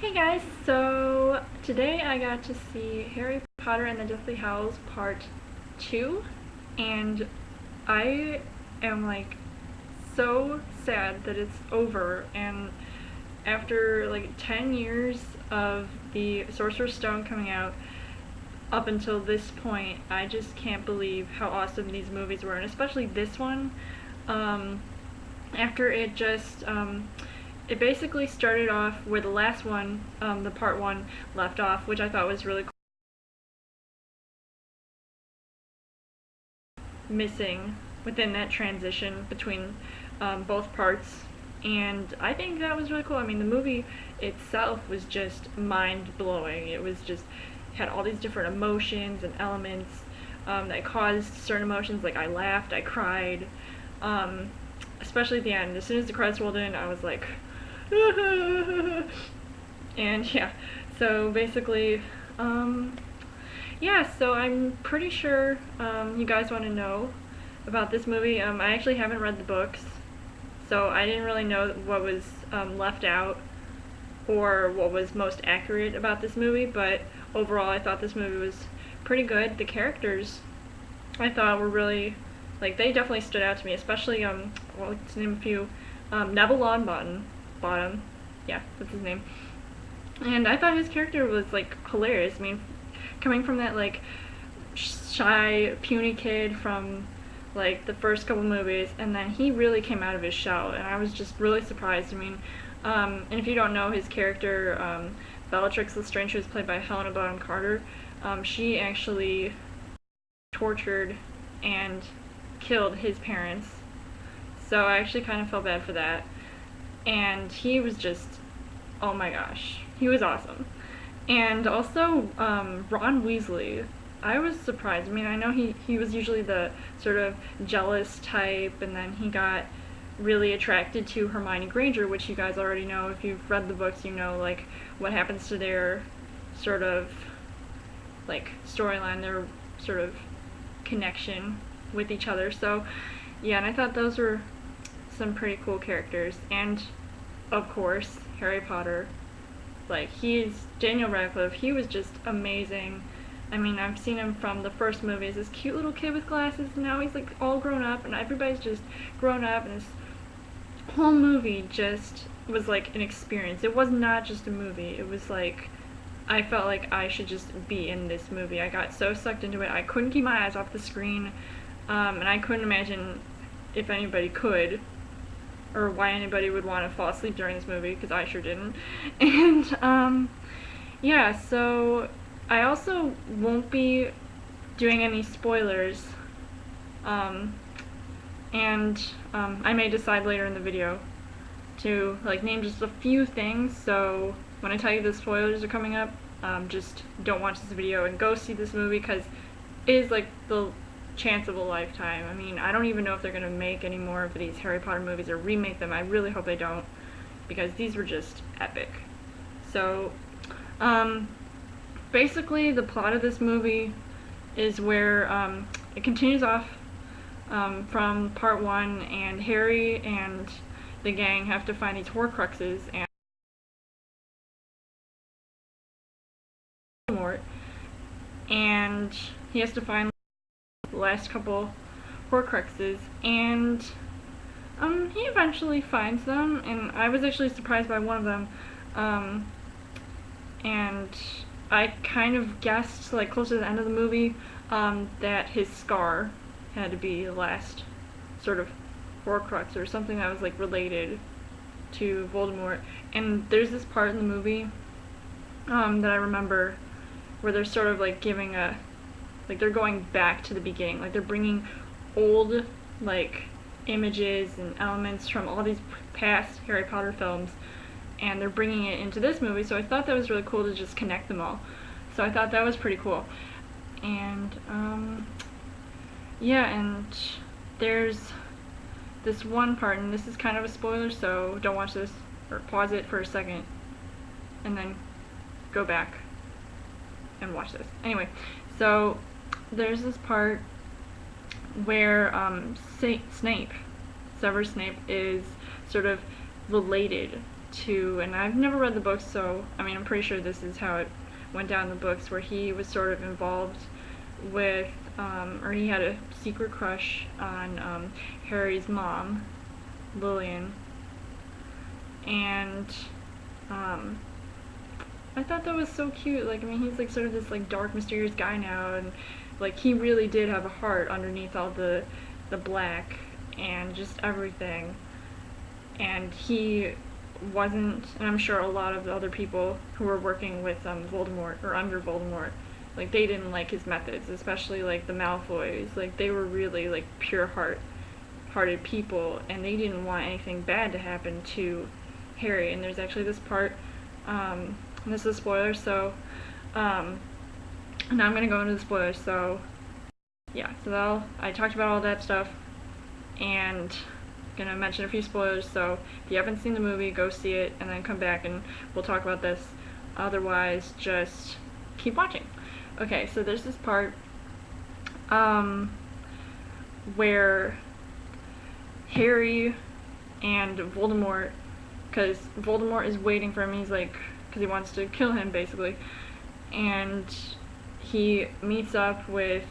Hey guys, so today I got to see Harry Potter and the Deathly Hallows Part 2, and I am like so sad that it's over, and after like 10 years of the Sorcerer's Stone coming out, up until this point, I just can't believe how awesome these movies were, and especially this one. Um, After it basically started off where the last one, the part one, left off, which I thought was really cool. Missing within that transition between both parts. And I think that was really cool. I mean, the movie itself was just mind blowing. It was just had all these different emotions and elements that caused certain emotions. Like I laughed, I cried, especially at the end. As soon as the credits rolled in, I was like, and yeah. So basically, yeah, so I'm pretty sure you guys want to know about this movie. I actually haven't read the books, so I didn't really know what was left out or what was most accurate about this movie, but overall I thought this movie was pretty good. The characters I thought were really, like, they definitely stood out to me, especially, well, to name a few, Neville Longbottom, yeah, that's his name. And I thought his character was, like, hilarious. I mean, coming from that, like, shy, puny kid from, like, the first couple movies, and then he really came out of his shell, and I was just really surprised. I mean, and if you don't know his character, Bellatrix Lestrange, who was played by Helena Bonham Carter, she actually tortured and killed his parents, so I actually kind of felt bad for that. And he was just, oh my gosh, he was awesome. And also, Ron Weasley, I was surprised. I mean, I know he was usually the sort of jealous type, and then he got really attracted to Hermione Granger, which you guys already know. If you've read the books, you know, like, what happens to their sort of, like, storyline, their sort of connection with each other. So, yeah, and I thought those were some pretty cool characters. And, of course, Harry Potter. Like, Daniel Radcliffe, he was just amazing. I mean, I've seen him from the first movie as this cute little kid with glasses, and now he's, like, all grown up, and everybody's just grown up, and this whole movie just was, like, an experience. It was not just a movie. It was, like, I felt like I should just be in this movie. I got so sucked into it. I couldn't keep my eyes off the screen, and I couldn't imagine if anybody could, or why anybody would want to fall asleep during this movie, because I sure didn't. And, yeah, so I also won't be doing any spoilers, and I may decide later in the video to, like, name just a few things, so when I tell you the spoilers are coming up, just don't watch this video and go see this movie, because it is, like, the chance of a lifetime. I mean, I don't even know if they're gonna make any more of these Harry Potter movies or remake them. I really hope they don't, because these were just epic. So, basically the plot of this movie is where it continues off from part one, and Harry and the gang have to find these Horcruxes and Voldemort, and he has to find the last couple Horcruxes, and he eventually finds them, and I was actually surprised by one of them, and I kind of guessed, like, closer to the end of the movie, that his scar had to be the last sort of Horcrux or something that was, like, related to Voldemort. And there's this part in the movie that I remember where they're sort of, like, giving a, like, they're going back to the beginning, like, they're bringing old, like, images and elements from all these past Harry Potter films, and they're bringing it into this movie, so I thought that was really cool to just connect them all. So I thought that was pretty cool. And, yeah, and there's this one part, and this is kind of a spoiler, so don't watch this, or pause it for a second, and then go back and watch this. Anyway, so there's this part where Snape, Severus Snape, is sort of related to, and I've never read the books, so I mean I'm pretty sure this is how it went down in the books, where he was sort of involved with, or he had a secret crush on Harry's mom, Lillian, and I thought that was so cute. Like, I mean, he's like sort of this like dark, mysterious guy now, and like he really did have a heart underneath all the black and just everything. And he wasn't, and I'm sure a lot of the other people who were working with Voldemort or under Voldemort, like they didn't like his methods, especially like the Malfoys. Like they were really like pure-hearted people, and they didn't want anything bad to happen to Harry. And there's actually this part, and this is a spoiler, so now I'm gonna go into the spoilers. So yeah, so I talked about all that stuff, and gonna mention a few spoilers, so if you haven't seen the movie, go see it and then come back and we'll talk about this. Otherwise, just keep watching. Okay, so there's this part where Harry and Voldemort, because Voldemort is waiting for him, he's like, because he wants to kill him basically, and he meets up with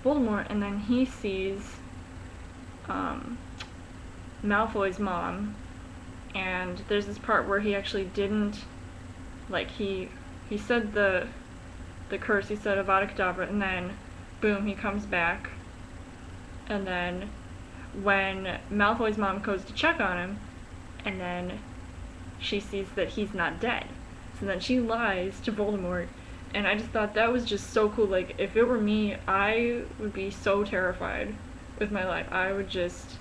Voldemort, and then he sees Malfoy's mom, and there's this part where he actually didn't, like, he said the curse, he said Avada Kedavra, and then boom, he comes back, and then when Malfoy's mom goes to check on him, and then she sees that he's not dead, so then she lies to Voldemort, and I just thought that was just so cool. Like, if it were me, I would be so terrified with my life. I would just,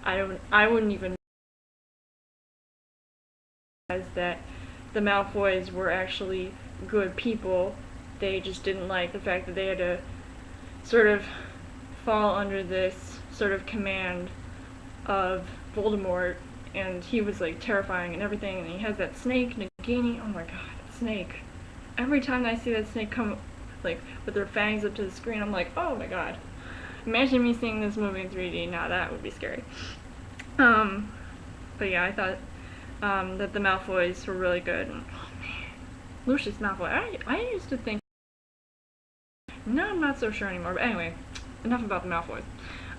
I wouldn't even realize that the Malfoys were actually good people. They just didn't like the fact that they had to sort of fall under this sort of command of Voldemort, and he was like terrifying and everything, and he has that snake, Nagini. Oh my god, that snake. Every time I see that snake come like with their fangs up to the screen, I'm like, oh my god. Imagine me seeing this movie in 3D. Now that would be scary. But yeah, I thought that the Malfoys were really good. And, oh man, Lucius Malfoy. I used to think. No, I'm not so sure anymore. But anyway, enough about the Malfoys.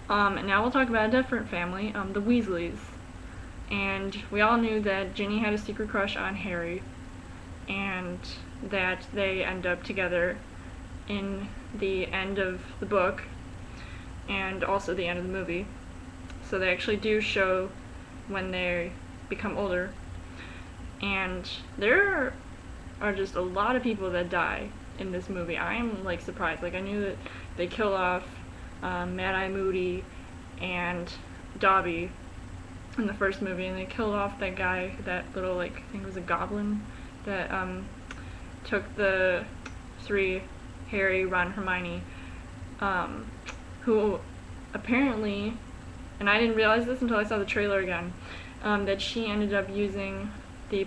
And now we'll talk about a different family, the Weasleys. And we all knew that Ginny had a secret crush on Harry, and that they end up together in the end of the book, and also the end of the movie. So they actually do show when they become older, and there are just a lot of people that die in this movie. I am like surprised. Like, I knew that they killed off Mad-Eye Moody and Dobby in the first movie, and they killed off that guy, that little, like, I think it was a goblin that took the three, Harry, Ron, Hermione, who apparently, and I didn't realize this until I saw the trailer again, that she ended up using the,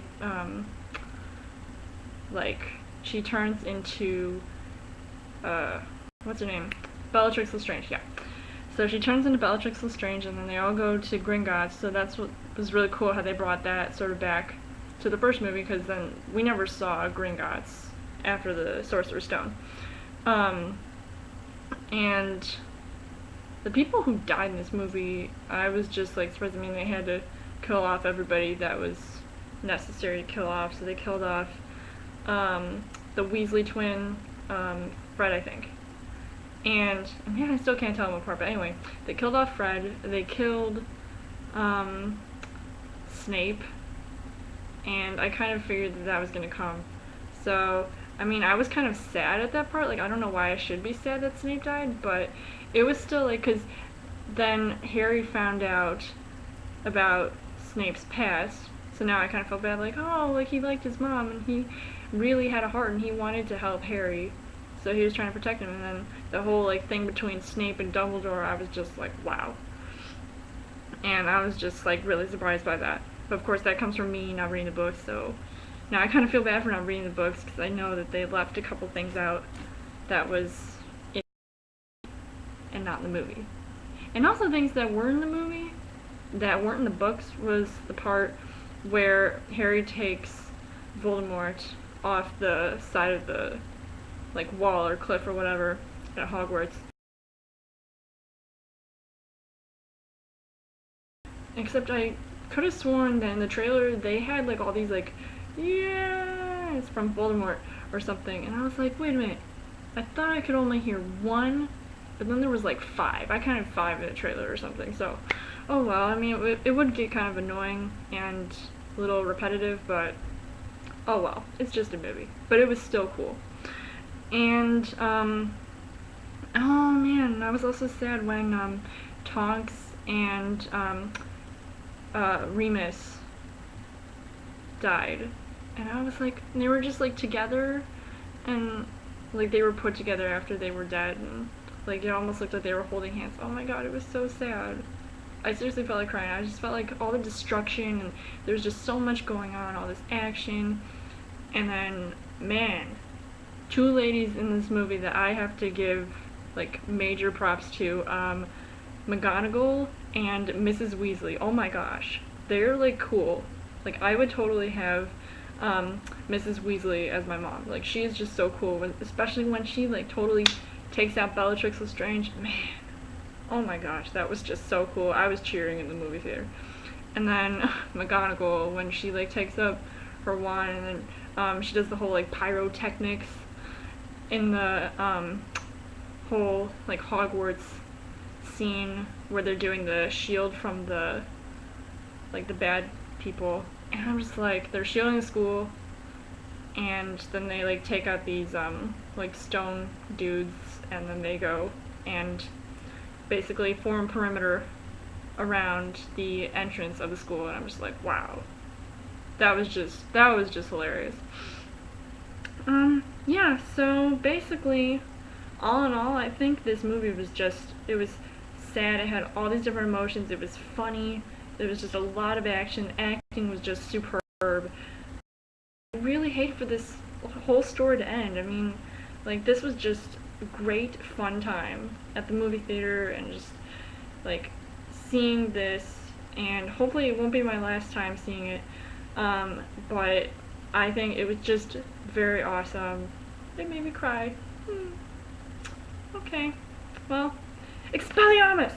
like, she turns into, what's her name? Bellatrix Lestrange, yeah. So she turns into Bellatrix Lestrange, and then they all go to Gringotts, so that's what was really cool, how they brought that sort of back to the first movie, because then we never saw Gringotts after the Sorcerer's Stone. And the people who died in this movie, I was just like surprised. I mean, they had to kill off everybody that was necessary to kill off, so they killed off the Weasley twin, Fred, I think. And man, I still can't tell them apart, but anyway, they killed off Fred, they killed Snape, and I kind of figured that that was gonna come. So, I mean, I was kind of sad at that part. Like, I don't know why I should be sad that Snape died, but it was still, like, because then Harry found out about Snape's past, so now I kind of felt bad, like, oh, like, he liked his mom, and he really had a heart, and he wanted to help Harry, so he was trying to protect him. And then the whole, like, thing between Snape and Dumbledore, I was just like, wow. And I was just, like, really surprised by that. But of course, that comes from me not reading the books, so now I kind of feel bad for not reading the books, because I know that they left a couple things out that was in and not in the movie. And also things that were in the movie that weren't in the books was the part where Harry takes Voldemort off the side of the like wall or cliff or whatever at Hogwarts. Except I could have sworn that in the trailer they had like all these like, yeah, it's from Voldemort or something, and I was like, wait a minute, I thought I could only hear one, but then there was like five. I counted five in the trailer or something. So, oh well. I mean, it would get kind of annoying and a little repetitive, but oh well. It's just a movie, but it was still cool. And oh man, I was also sad when Tonks and Remus died, and I was like, they were just like together, and like they were put together after they were dead, and like it almost looked like they were holding hands. Oh my god, it was so sad. I seriously felt like crying. I just felt like all the destruction, and there's just so much going on, all this action, and then man, two ladies in this movie that I have to give like major props to, McGonagall and Mrs. Weasley. Oh my gosh, they're like cool. Like I would totally have Mrs. Weasley as my mom. Like she is just so cool, especially when she like totally takes out Bellatrix Lestrange. Man, oh my gosh, that was just so cool. I was cheering in the movie theater. And then McGonagall, when she like takes up her wand and then she does the whole like pyrotechnics in the whole like Hogwarts scene where they're doing the shield from the like the bad people, and I'm just like, they're shielding the school, and then they like take out these like stone dudes, and then they go and basically form perimeter around the entrance of the school, and I'm just like, wow, that was just hilarious. Yeah, so basically, all in all, I think this movie was just, it was sad, it had all these different emotions, it was funny, there was just a lot of action, acting was just superb. I really hate for this whole story to end. I mean, like, this was just a great fun time at the movie theater, and just, like, seeing this, and hopefully it won't be my last time seeing it, but I think it was just very awesome. It made me cry. Okay, well, Expelliarmus!